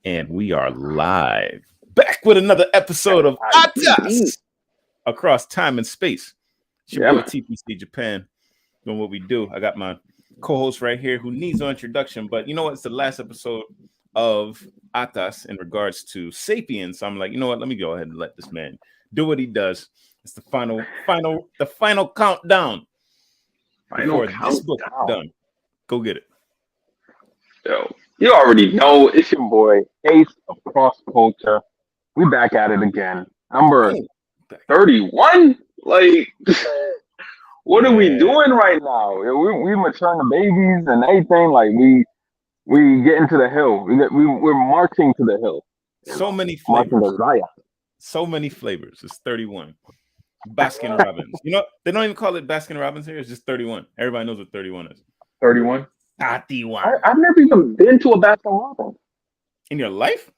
And we are live, back with another episode of ITV. Atas across time and space. It's your Yeah, boy man. TPC Japan doing what we do. I got my co-host right here who needs no introduction, but you know what? It's the last episode of Atas in regards to Sapiens. So I'm like, you know what? Let me go ahead and let this man do what he does. It's the final countdown Final before this book is countdown. done. Go get it. Yo, you already know it's your boy Ace of Cross Culture. We back at it again. Number 31. Like, what are we Yeah. doing right now? We maturing the babies and everything. Like we get into the hill. We're marching to the hill. So many Marching flavors. to Zion. So many flavors. It's 31. Baskin Robbins. You know, they don't even call it Baskin Robbins here. It's just 31. Everybody knows what 31 is. 31. 31. I've never even been to a Baskin Robbins In your life?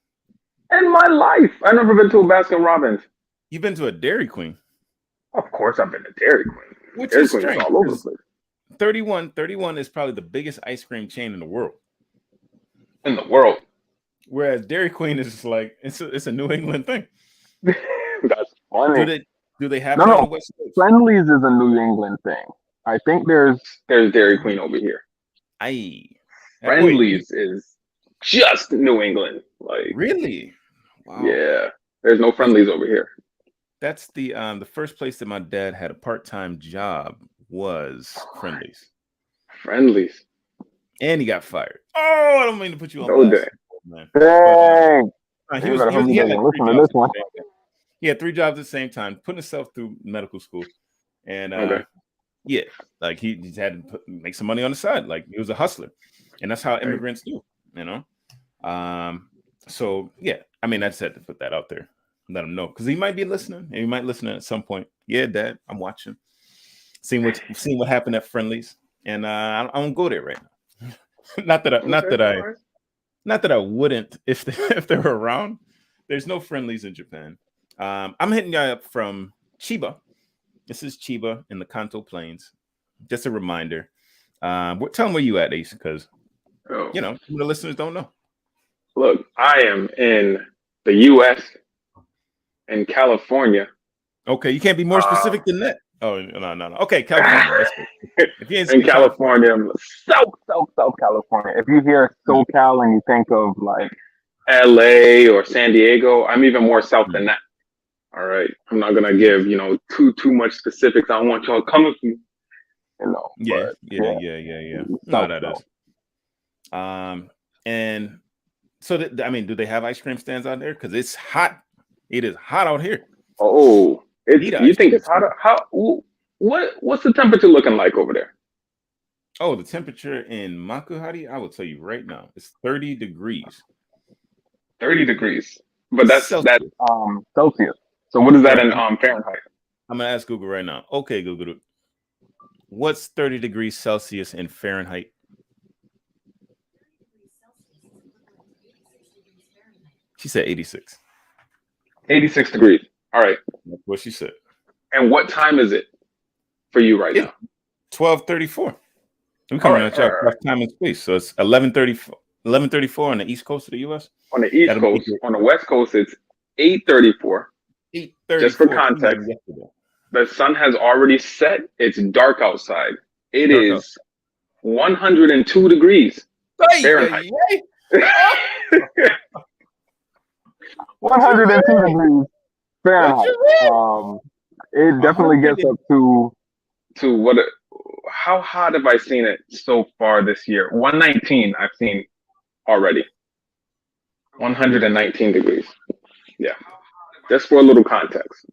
in my life. I've never been to a Baskin Robbins. You've been to a Dairy Queen. Of course, I've been to Dairy Queen. Which Dairy is Queen strange. is all over the place. 31 is probably the biggest ice cream chain in the world. In the world. Whereas Dairy Queen is just like it's a New England thing. That's funny. Do they have No, it on no. the West Coast? Friendlies is a New England thing. I think there's Dairy Queen over here. Aye. Friendlies is just New England. Like, Really? Wow. yeah. There's no Friendlies over here. That's the first place that my dad had a part-time job was Friendlies. Friendlies. And he got fired. Oh, I don't mean to put you on No blast, day. man. Dang. He You was, better he hope was, he he had doesn't like listen three to jobs this one. at the same time. He had 3 jobs at the same time, putting himself through medical school. And Okay. yeah, like he had to make some money on the side. Like he was a hustler. And that's how immigrants do, you know? So yeah, I mean, I just had to put that out there. Let him know. Because he might be listening. And he might listen at some point. Yeah, Dad, I'm watching. Seeing what happened at Friendlies. And I don't go there right now. not that I wouldn't if they were around. There's no Friendlies in Japan. I'm hitting you up from Chiba. This is Chiba in the Kanto Plains. Just a reminder. Tell them where you at, Ace, because you know the listeners don't know. Look, I am in the U.S. in California. Okay, you can't be more specific than that. Oh no. Okay, California. If you ain't in California, South California. If you hear SoCal and you think of like LA or San Diego, I'm even more south than that. All right. I'm not gonna give, too much specifics. I don't want y'all coming for me. Yeah. No, that south. is. And so do they have ice cream stands out there? Because it's hot. It is hot out here. Oh, you think it's hot? What's the temperature looking like over there? Oh, the temperature in Makuhari, I will tell you right now, it's 30 degrees. 30 degrees. But that's Celsius. Celsius. So what is that in Fahrenheit? I'm gonna ask Google right now. Okay, Google, what's 30 degrees Celsius in Fahrenheit? She said 86. 86 degrees. All right. That's what she said. And what time is it for you right now? 12:34. We're coming at y'all time and space. So it's 11:34 on the East Coast of the U.S. On the East Coast. On the West Coast, it's 8:34. 8:34. Just for context, the sun has already set. It's dark outside. It is 102 degrees Fahrenheit. 102 degrees Fahrenheit. It definitely gets up to what? How hot have I seen it so far this year? 119 I've seen already. 119 degrees. Yeah. Just for a little context.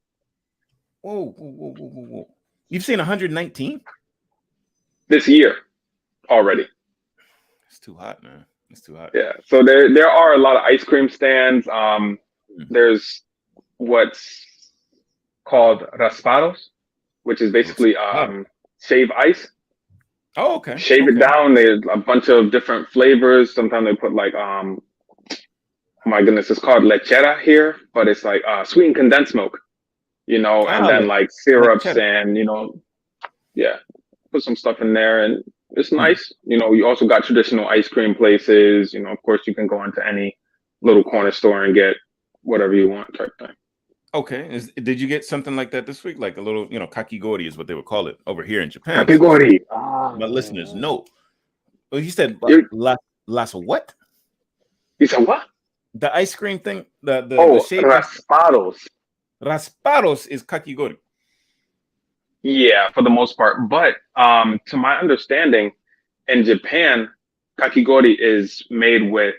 Whoa. You've seen 119? This year already. It's too hot, man. It's too hot. Yeah. So there are a lot of ice cream stands. There's what's called raspados, which is basically shave ice. Oh, okay. Shave it down. There's a bunch of different flavors. Sometimes they put like oh my goodness, it's called lechera here, but it's like sweetened condensed milk, and then like syrups and put some stuff in there, and it's nice. You also got traditional ice cream places. Of course, you can go into any little corner store and get whatever you want type thing. Okay. Did you get something like that this week? Like a little, kakigori is what they would call it over here in Japan. Kakigori. My listeners know. Well, he said las what? You said what? The ice cream thing. The shape. Raspados. Raspados is kakigori. Yeah, for the most part. But to my understanding, in Japan, kakigori is made with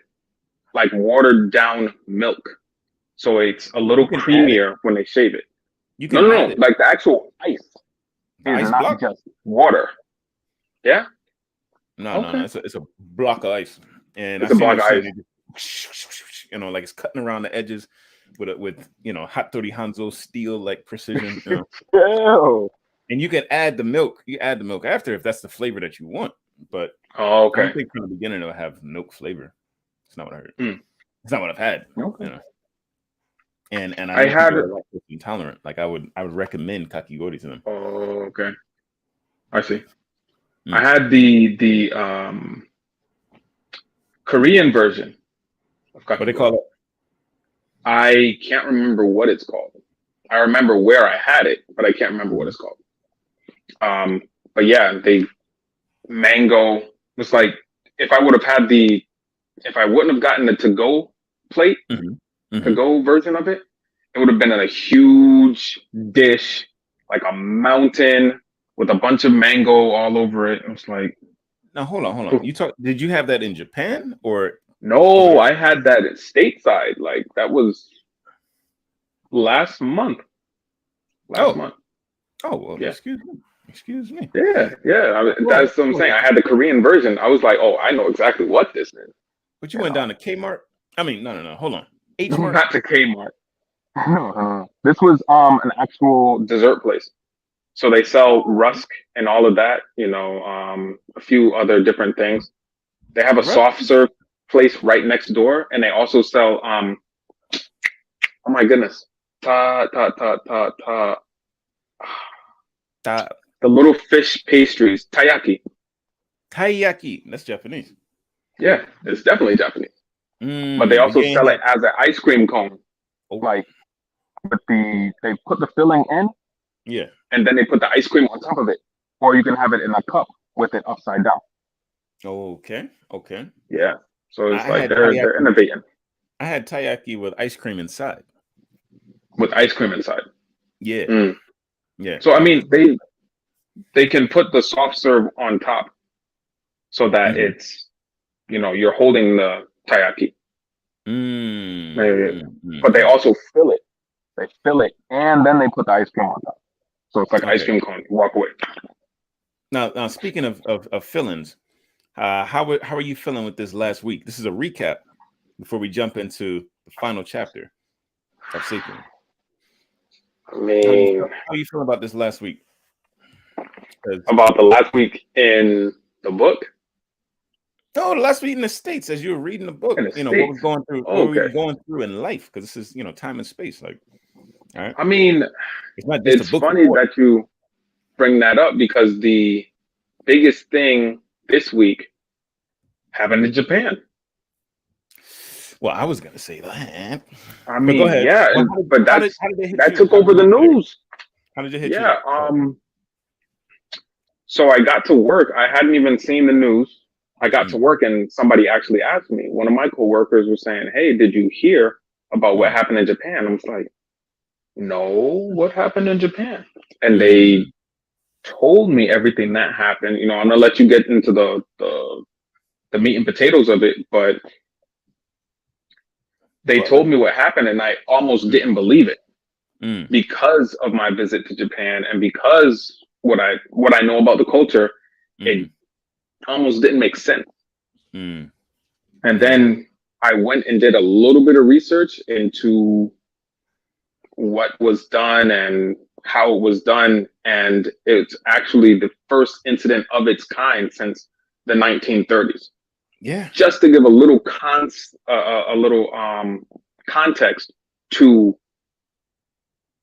like watered down milk. So it's a little creamier when they shave it. No, like the actual ice. It's not just water. Yeah? No. It's a block of ice. And it's a block of ice. Like it's cutting around the edges with Hattori Hanzo steel like precision. And you can add the milk. You add the milk after if that's the flavor that you want. But I don't think from the beginning it'll have milk flavor. It's not what I heard. It's not what I've had. Okay. And I had lactose intolerant. Like I would recommend kakigori to them. Oh, okay. I see. I had the Korean version of kakigori. What they call it? I can't remember what it's called. I remember where I had it, but I can't remember what it's called. But yeah, mango was like if I wouldn't have gotten the to-go plate, to-go version of it, it would have been in a huge dish, like a mountain with a bunch of mango all over it. It was like, now hold on. Did you have that in Japan or? No, I had that stateside. Like that was last month. Month. Oh well, yeah. Excuse me. Yeah. That's what I'm saying. I had the Korean version. I was like, oh, I know exactly what this is. But you went down to Kmart? I mean, no. Hold on. H-Mart? Not to Kmart. No. This was an actual dessert place. So they sell rusk and all of that. A few other different things. They have a soft serve place right next door, and they also sell. Oh my goodness. The little fish pastries, taiyaki. Taiyaki, that's Japanese. Yeah, it's definitely Japanese. But they also sell it as an ice cream cone. Like, they put the filling in. Yeah. And then they put the ice cream on top of it. Or you can have it in a cup with it upside down. Okay. Yeah. So it's they're innovating. I had taiyaki with ice cream inside. With ice cream inside. Yeah. Yeah. So I mean they can put the soft serve on top so that it's you're holding the taiyaki. But they also fill it. They fill it and then they put the ice cream on top. So it's like ice cream cone. You walk away. Now speaking of fillings, how are you feeling with this last week? This is a recap before we jump into the final chapter of Sapien. I mean, how are you feeling about this last week? About the last week in the book? No, the last week in the States as you were reading the book. What was going through? What were you going through in life? Because this is time and space. Like, all right. I mean, it's funny that you bring that up because the biggest thing this week happened in Japan. Well, I was gonna say that. I mean, go ahead. Yeah, but that took over the news. How did it hit you? Yeah. So I got to work. I hadn't even seen the news. I got to work and somebody actually asked me. One of my coworkers was saying, "Hey, did you hear about what happened in Japan?" I was like, "No, what happened in Japan?" And they told me everything that happened. I'm gonna let you get into the meat and potatoes of it, but they told me what happened and I almost didn't believe it because of my visit to Japan and because what I know about the culture, it almost didn't make sense. And then I went and did a little bit of research into what was done and how it was done. And it's actually the first incident of its kind since the 1930s. Yeah. Just to give a little context to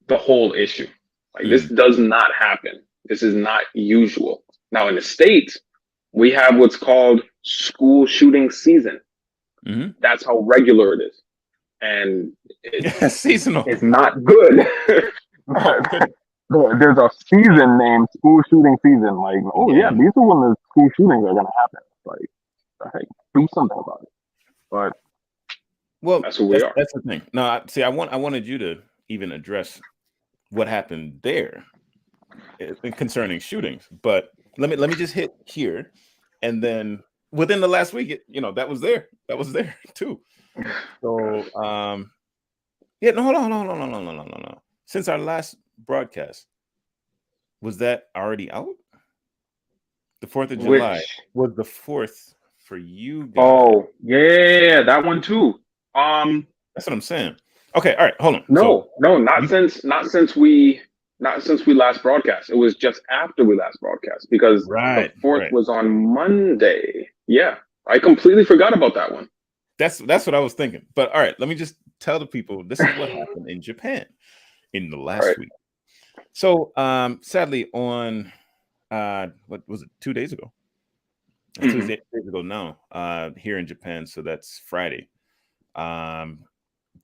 the whole issue. Like this does not happen. This is not usual. Now in the States, we have what's called school shooting season. That's how regular it is. and Seasonal. it's not good. There's a season named school shooting season. Like, oh yeah, these are when the school shootings are gonna happen. Like, hey, do something about it. But well, that's who we are. That's the thing. No, I wanted you to even address what happened there concerning shootings. But let me just hit here, and then within the last week, that was there too. So yeah, no, hold on. Since our last broadcast, was that already out? The 4th of July was the 4th for you guys. Oh yeah, that one too. That's what I'm saying. Okay, all right, hold on. No, not since we last broadcast. It was just after we last broadcast because the 4th was on Monday. Yeah, I completely forgot about that one. That's what I was thinking. But all right, let me just tell the people this is what happened in Japan in the last week. So sadly on what was it, 2 days ago? 2 days ago now, here in Japan, so that's Friday.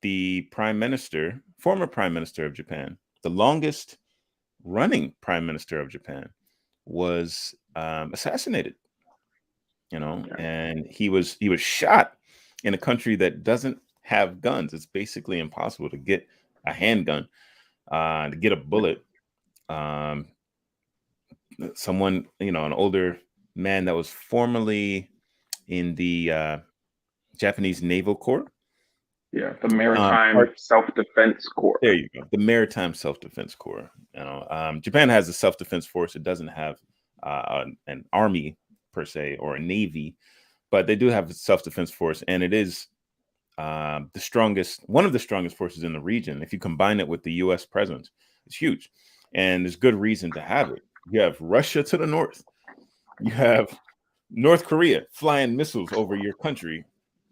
The former prime minister of Japan, the longest running prime minister of Japan, was assassinated. And he was shot in a country that doesn't have guns. It's basically impossible to get a handgun, to get a bullet. Someone, an older man that was formerly in the Japanese Naval Corps. Yeah, the Maritime Self-Defense Corps. There you go, the Maritime Self-Defense Corps. Japan has a self-defense force. It doesn't have an army per se or a navy, but they do have a self-defense force, and it is one of the strongest forces in the region. If you combine it with the U.S. presence, it's huge, and there's good reason to have it. You have Russia to the north. You have North Korea flying missiles over your country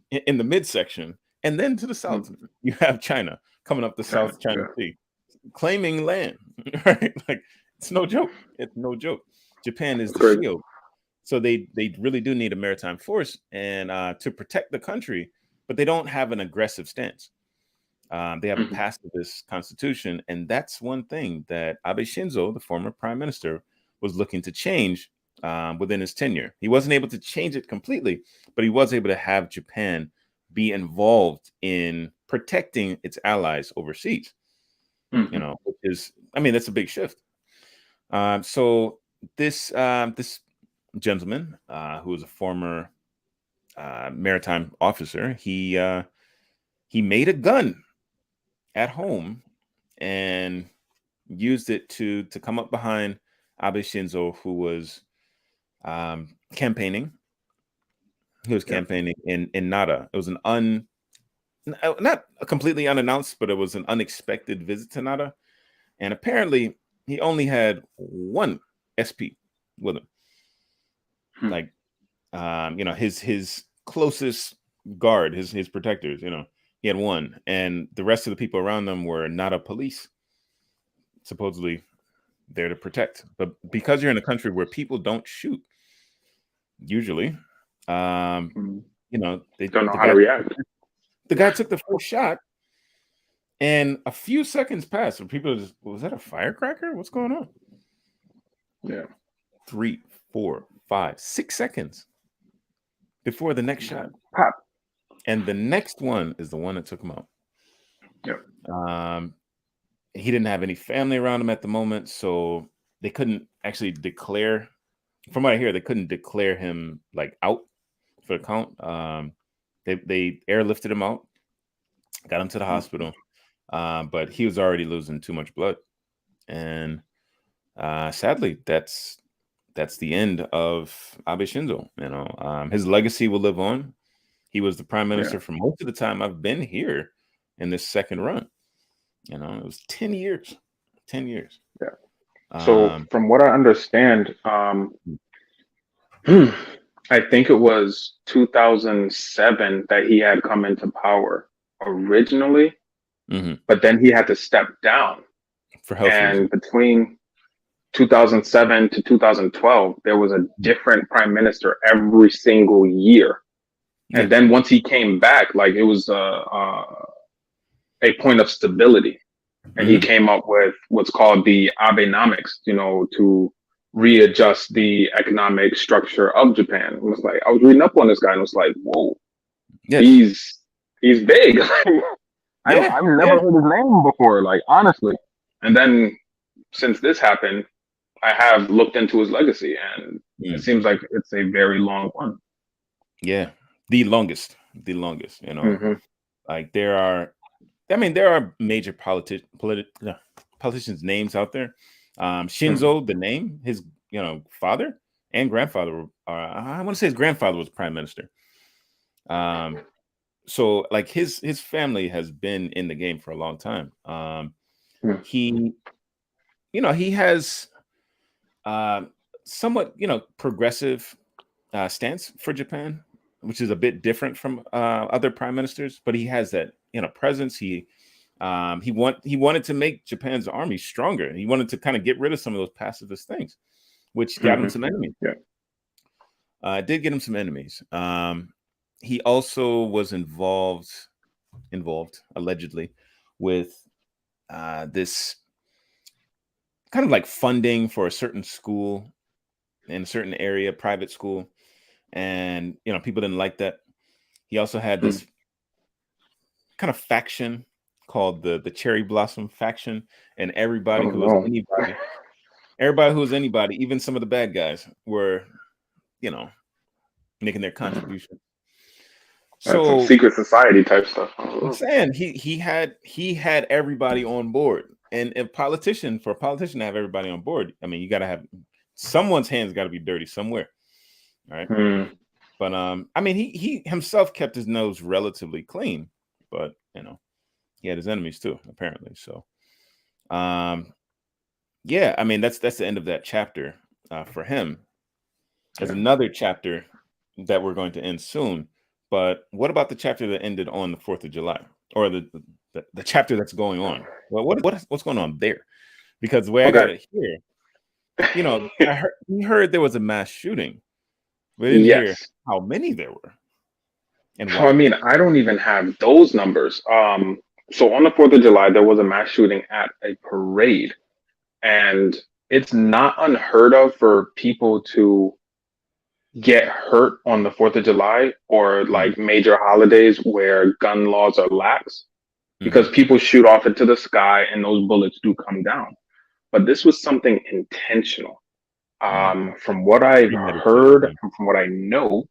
in the midsection. And then to the south, you have China coming up the South China Sea, claiming land. Right? Like, it's no joke. It's no joke. Japan is the shield. So they really do need a maritime force and to protect the country, but they don't have an aggressive stance. They have a pacifist constitution, and that's one thing that Abe Shinzo, the former prime minister, was looking to change within his tenure. He wasn't able to change it completely, but he was able to have Japan be involved in protecting its allies overseas. Which is, that's a big shift. So this gentleman, who was a former maritime officer, he made a gun at home and used it to come up behind Abe Shinzo, who was campaigning. He was campaigning in Nara. It was not a completely unannounced, but it was an unexpected visit to Nara. And apparently he only had one SP with him. Like, his closest guard, his protectors, he had one. And the rest of the people around them were Nara police, supposedly there to protect. But because you're in a country where people don't shoot, usually, they don't know how to react. The guy took the first shot, and a few seconds passed, and people just, was that a firecracker? What's going on? Yeah. 3, 4, 5, 6 seconds before the next shot. Pop. And the next one is the one that took him out. Yep. He didn't have any family around him at the moment, so they couldn't actually declare. From what I hear, they couldn't declare him like out for the count. They airlifted him out, got him to the hospital, but he was already losing too much blood, and sadly, that's the end of Abe Shinzo. His legacy will live on. He was the prime minister for most of the time I've been here in this second run. It was 10 years. 10 years. Yeah. So from what I understand, I think it was 2007 that he had come into power originally, but then he had to step down for health reasons. Between 2007 to 2012, there was a different prime minister every single year. And then once he came back, like it was a point of stability. And he came up with what's called the Abenomics, to readjust the economic structure of Japan. It was like, I was reading up on this guy and it was like, whoa, Yes. he's big. I've never heard his name before, like, honestly. And then since this happened, I have looked into his legacy, and it seems like it's a very long one. Yeah, the longest. Like there are major politicians' names out there. Shinzo, the name, his father and grandfather I want to say his grandfather was prime minister. So like his family has been in the game for a long time. He has somewhat progressive stance for Japan, which is a bit different from other prime ministers, but he has that presence. He wanted to make Japan's army stronger. He wanted to kind of get rid of some of those pacifist things, which got him some enemies. It did get him some enemies. He also was involved allegedly with this kind of like funding for a certain school in a certain area, private school, and people didn't like that. He also had this kind of faction called the Cherry Blossom faction, and everybody who was anybody, even some of the bad guys, were making their contribution. So some secret society type stuff. I'm saying he had everybody on board, and for a politician to have everybody on board, I mean, you got to have someone's hands got to be dirty somewhere, right? But I mean, he himself kept his nose relatively clean, but he had his enemies too, apparently. So, yeah, I mean, that's the end of that chapter for him. There's another chapter that we're going to end soon. But what about the chapter that ended on the 4th of July, or the chapter that's going on? Well, what's going on there? Because the way I got it here, we heard there was a mass shooting. We didn't hear how many there were. And why. I mean, I don't even have those numbers. So on the 4th of July, there was a mass shooting at a parade, and it's not unheard of for people to get hurt on the 4th of July or like major holidays where gun laws are lax, because people shoot off into the sky and those bullets do come down. But this was something intentional. From what I've heard and from what I know,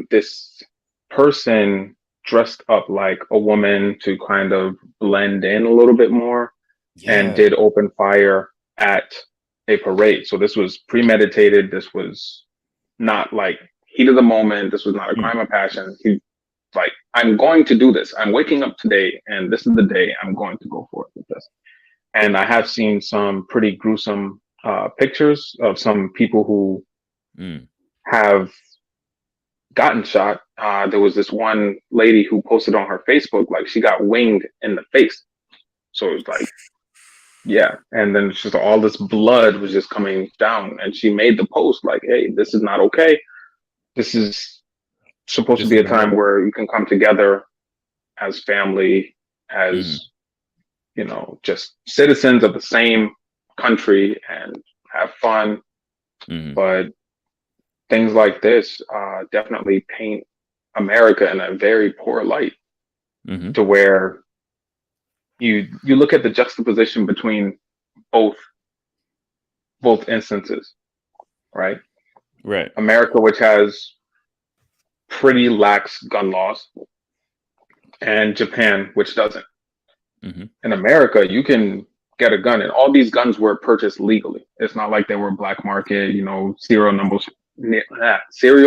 this person dressed up like a woman to kind of blend in a little bit more and did open fire at a parade. So this was premeditated. This was not like heat of the moment. This was not a crime of passion. He like, I'm going to do this. I'm waking up today and this is the day I'm going to go forth with this. And I have seen some pretty gruesome pictures of some people who have gotten shot. There was this one lady who posted on her Facebook, like she got winged in the face. So it was like, yeah. And then it's just all this blood was just coming down. And she made the post like, hey, this is not okay. This is supposed to be a time where you can come together as family, as, just citizens of the same country and have fun. But things like this definitely paint America in a very poor light, to where you look at the juxtaposition between both instances, right? Right. America, which has pretty lax gun laws, and Japan, which doesn't. In America, you can get a gun, and all these guns were purchased legally. It's not like they were black market, serial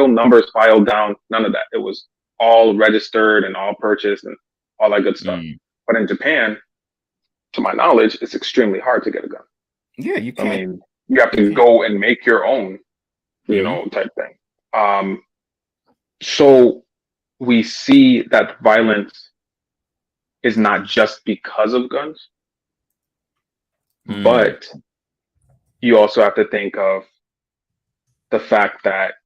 numbers filed down. None of that. It was all registered and all purchased and all that good stuff. But in Japan, to my knowledge, it's extremely hard to get a gun. Yeah, you can. I mean, you have to go and make your own, type thing. So we see that violence is not just because of guns, but you also have to think of the fact that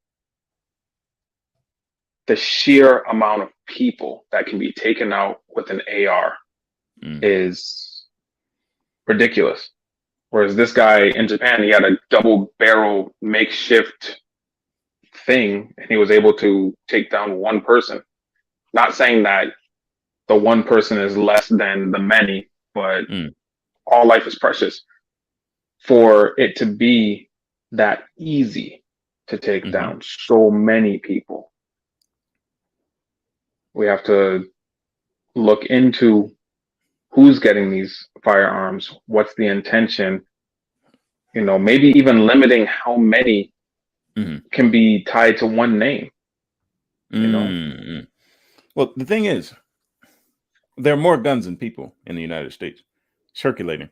the sheer amount of people that can be taken out with an AR is ridiculous. Whereas this guy in Japan, he had a double barrel makeshift thing and he was able to take down one person. Not saying that the one person is less than the many, but all life is precious. For it to be that easy to take down so many people, we have to look into who's getting these firearms, what's the intention, maybe even limiting how many can be tied to one name. Well, the thing is, there are more guns than people in the United States circulating.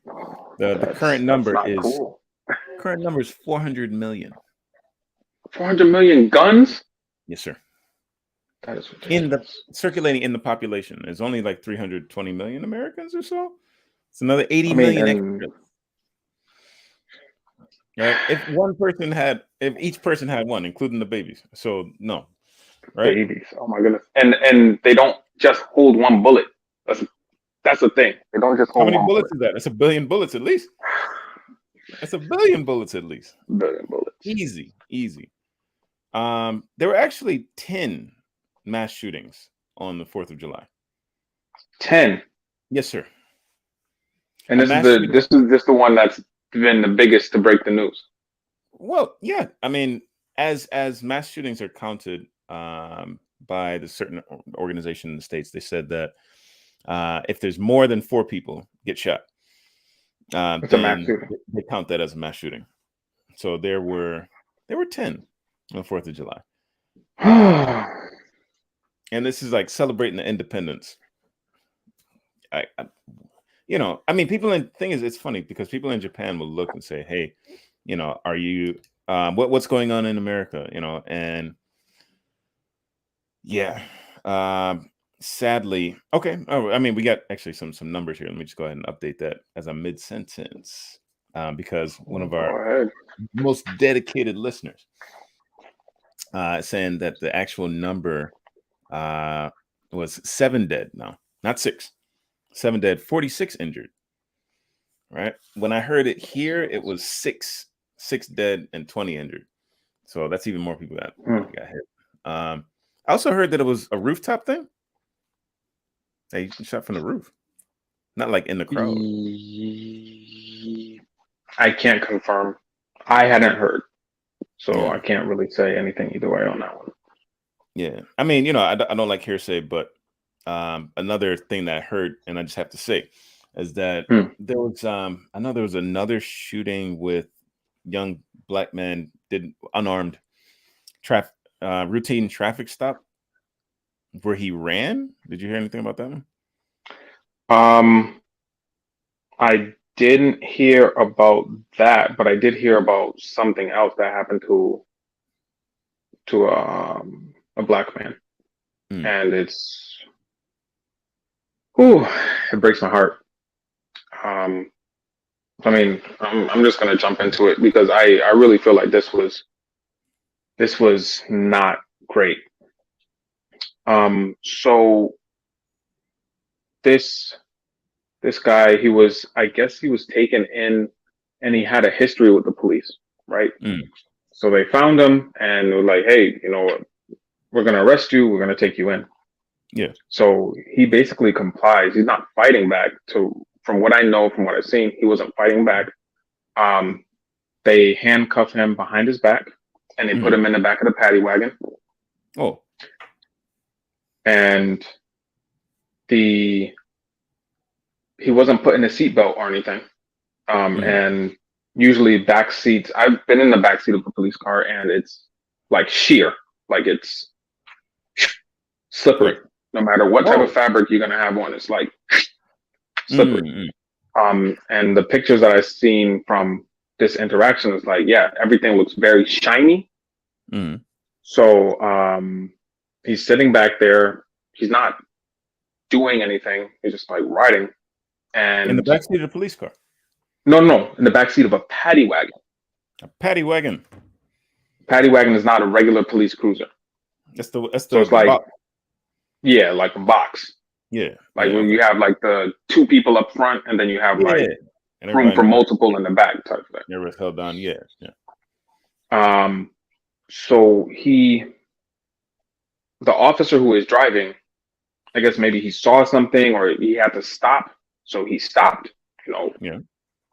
The current number is current number is 400 million. 400 million guns? Yes, sir. That is ridiculous. Circulating in the population. There's only like 320 million Americans or so. It's another 80 million extra. Right? If each person had one, including the babies. So no. Right? Babies. Oh my goodness. And they don't just hold one bullet. That's the thing. They don't just hold one bullet. How many bullets is that? That's 1 billion bullets at least. That's 1 billion bullets at least. 1 billion bullets. Easy. There were actually 10 mass shootings on the 4th of July. 10. Yes, sir. And this is the one that's been the biggest to break the news. Well, yeah. I mean, as mass shootings are counted by the certain organization in the States, they said that if there's more than 4 people get shot, then they count that as a mass shooting. So there were 10 on the 4th of July. And this is like celebrating the independence. People it's funny because people in Japan will look and say, hey, are you, what's going on in America? And yeah, sadly, okay. Oh, we got actually some numbers here. Let me just go ahead and update that as a mid-sentence because one of our most dedicated listeners saying that the actual number was 7 dead now, not 6. 7 dead, 46 injured. Right? When I heard it here, it was 6 dead and 20 injured. So that's even more people that got hit. I also heard that it was a rooftop thing. They shot from the roof, not like in the crowd. I can't confirm. I hadn't heard, so I can't really say anything either way on that one. Yeah, I don't like hearsay, but another thing that I heard, and I just have to say, is that there was I know there was another shooting with young black men did unarmed routine traffic stop where he ran. Did you hear anything about that one? I didn't hear about that, but I did hear about something else that happened to a black man, and it breaks my heart. I'm just gonna jump into it because I really feel like this was not great. So this guy, I guess he was taken in and he had a history with the police, right? So they found him and were like, hey, we're going to arrest you. We're going to take you in. Yeah. So he basically complies. He's not fighting back. From what I know, from what I've seen, he wasn't fighting back. They handcuff him behind his back and they put him in the back of the paddy wagon. Oh. And he wasn't put in a seatbelt or anything. And usually back seats, I've been in the back seat of a police car and it's like sheer, like it's slippery. No matter what type of fabric you're going to have on, it's like slippery. And the pictures that I've seen from this interaction is like, yeah, everything looks very shiny. So he's sitting back there. He's not doing anything. He's just like riding. And in the backseat of the police car? No, in the backseat of a paddy wagon. A paddy wagon? Paddy wagon is not a regular police cruiser. That's the so it's like box. Yeah, like a box. Yeah. Like Yeah. when you have like the two people up front, and then you have like Yeah. And room everybody for in the back. multiple in the back type thing. Everybody's held on. Yeah. Yeah. So the officer who is driving, I guess maybe he saw something or he had to stop. So he stopped, Yeah.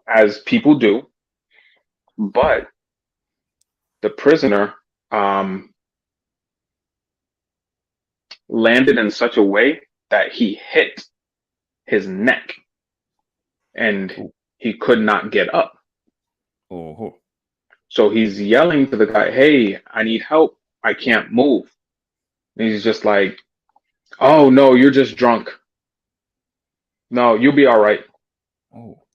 as people do. But the prisoner landed in such a way that he hit his neck and Oh. he could not get up. Oh. So he's yelling to the guy, "Hey, I need help. I can't move." And he's just like, "Oh, no, you're just drunk. No, you'll be all right." Oh.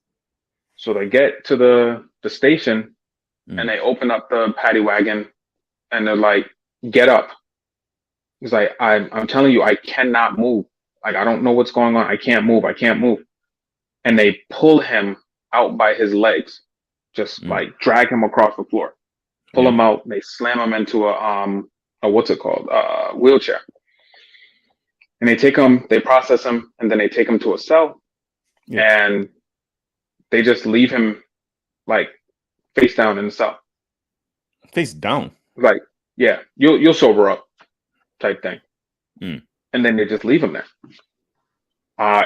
So they get to the station and Mm. they open up the paddy wagon and they're like, "Get up." He's like, I'm telling you, I cannot move. Like, I don't know what's going on. I can't move. I can't move. And they pull him out by his legs, just Mm. like drag him across the floor, pull Yeah. him out. They slam him into a what's it called? Wheelchair. And they take him, they process him, and then they take him to a cell Yeah. and they just leave him like face down in the cell. Face down. Like, yeah, you'll sober up type thing. Mm. And then they just leave him there.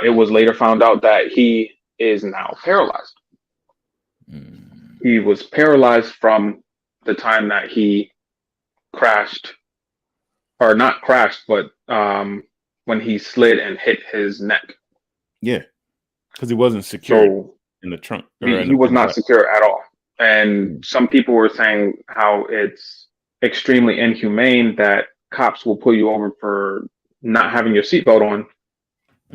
It was later found out that he is now paralyzed. Mm. He was paralyzed from the time that he crashed, or not crashed, but when he slid and hit his neck. Yeah. Because he wasn't secured So in the trunk or he, in he was the not back. secure at all. And some people were saying how it's extremely inhumane that cops will pull you over for not having your seatbelt on,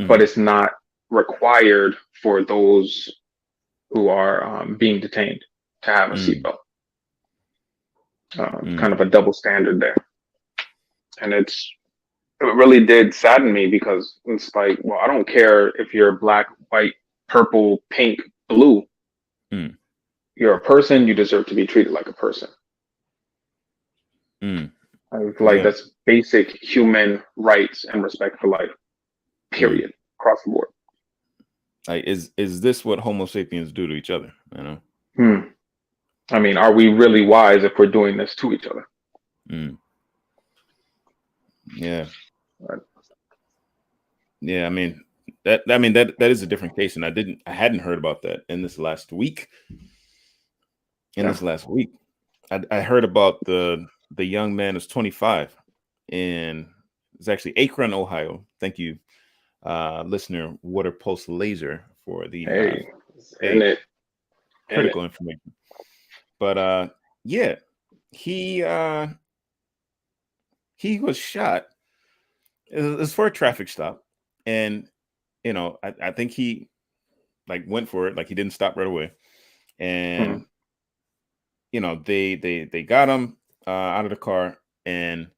but it's not required for those who are being detained to have a seatbelt. Kind of a double standard there. And it really did sadden me because it's like, well, I don't care if you're black, white, purple, pink, blue. Mm. You're a person, you deserve to be treated like a person. Mm. I feel like Yeah. that's basic human rights and respect for life, period, across the board. Like, is this what Homo sapiens do to each other? You know? I mean, are we really wise if we're doing this to each other? Yeah. Right. Yeah. I mean, that is a different case, and I hadn't heard about that in this last week. I heard about the young man who's 25, and it's actually Akron, Ohio. Thank you, listener Water Pulse Laser, for the critical information. But yeah, he was shot. It was for a traffic stop, and I think he like went for it, like he didn't stop right away, and they got him out of the car, and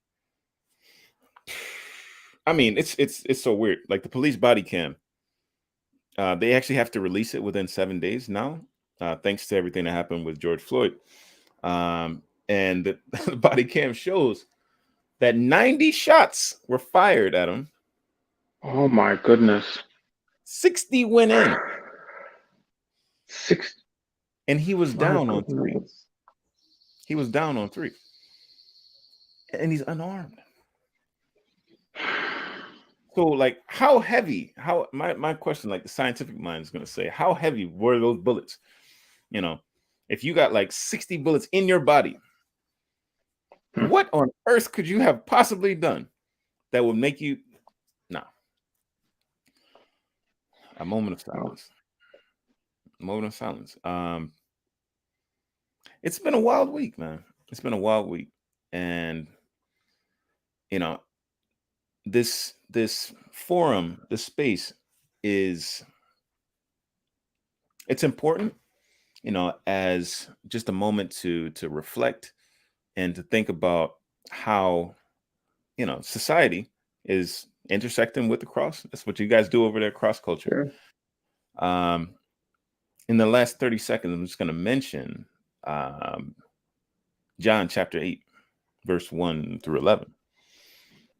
I mean it's so weird. Like the police body cam, they actually have to release it within 7 days now, thanks to everything that happened with George Floyd. And the body cam shows that 90 shots were fired at him. Oh my goodness. 60 went in. 60. And he was down on 3. He was down on 3. And he's unarmed. So, like, how heavy? My question, like the scientific mind is going to say, how heavy were those bullets? If you got like 60 bullets in your body, what on earth could you have possibly done that would make you? No. A moment of silence. A moment of silence. It's been a wild week, man. It's been a wild week, and this forum, this space it's important, as just a moment to reflect and to think about how society is intersecting with the cross. That's what you guys do over there, cross culture. Sure. In the last 30 seconds, I'm just going to mention John chapter 8, verse 1 through 11,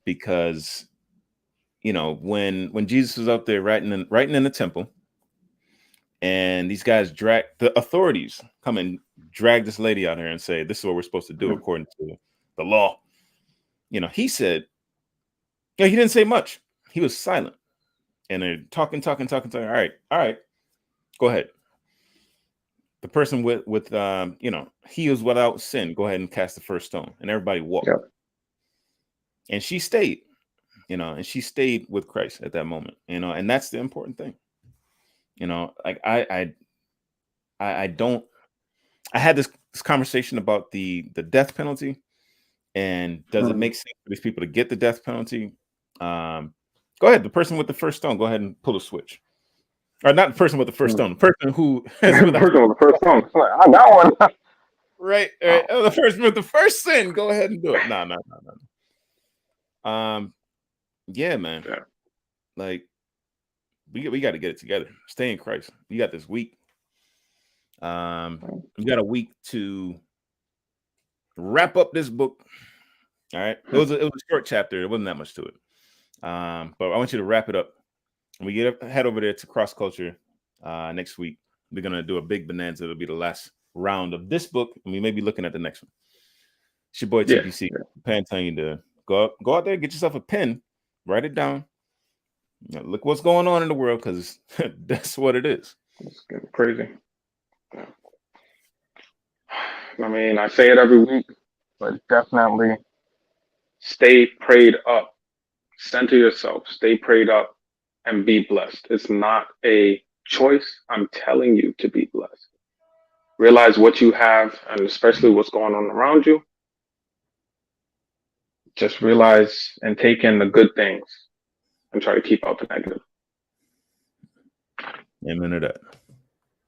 because you know, when Jesus was up there writing in the temple, and these guys the authorities come and drag this lady out here and say, this is what we're supposed to do according to the law. You know, he said, yeah, he didn't say much. He was silent. And they're talking. All right, go ahead. The person with you know, he is without sin. Go ahead and cast the first stone. And everybody walked. Yep. And she stayed, you know, and she stayed with Christ at that moment, you know, and that's the important thing. You know, like I had this conversation about the death penalty, and does it make sense for these people to get the death penalty? Go ahead, the person with the first stone, go ahead and pull a switch. Or not the person with the first stone, the person who has the person with the first stone. I got one. Right. Oh, the person with the first sin, go ahead and do it. No. Yeah, man. Yeah. Like we got to get it together. Stay in Christ. You got this week. You got a week to wrap up this book. All right. It was a short chapter. There wasn't that much to it. But I want you to wrap it up. We head over there to Cross Culture next week. We're gonna do a big bonanza. It'll be the last round of this book, and we may be looking at the next one. It's your boy TPC. Pan telling you to go out there, get yourself a pen, write it down. You know, look what's going on in the world, because that's what it is. It's getting crazy. I mean, I say it every week, but definitely stay prayed up. Center yourself, stay prayed up, and be blessed. It's not a choice. I'm telling you to be blessed. Realize what you have, and especially what's going on around you. Just realize and take in the good things and try to keep out the negative. Amen to that.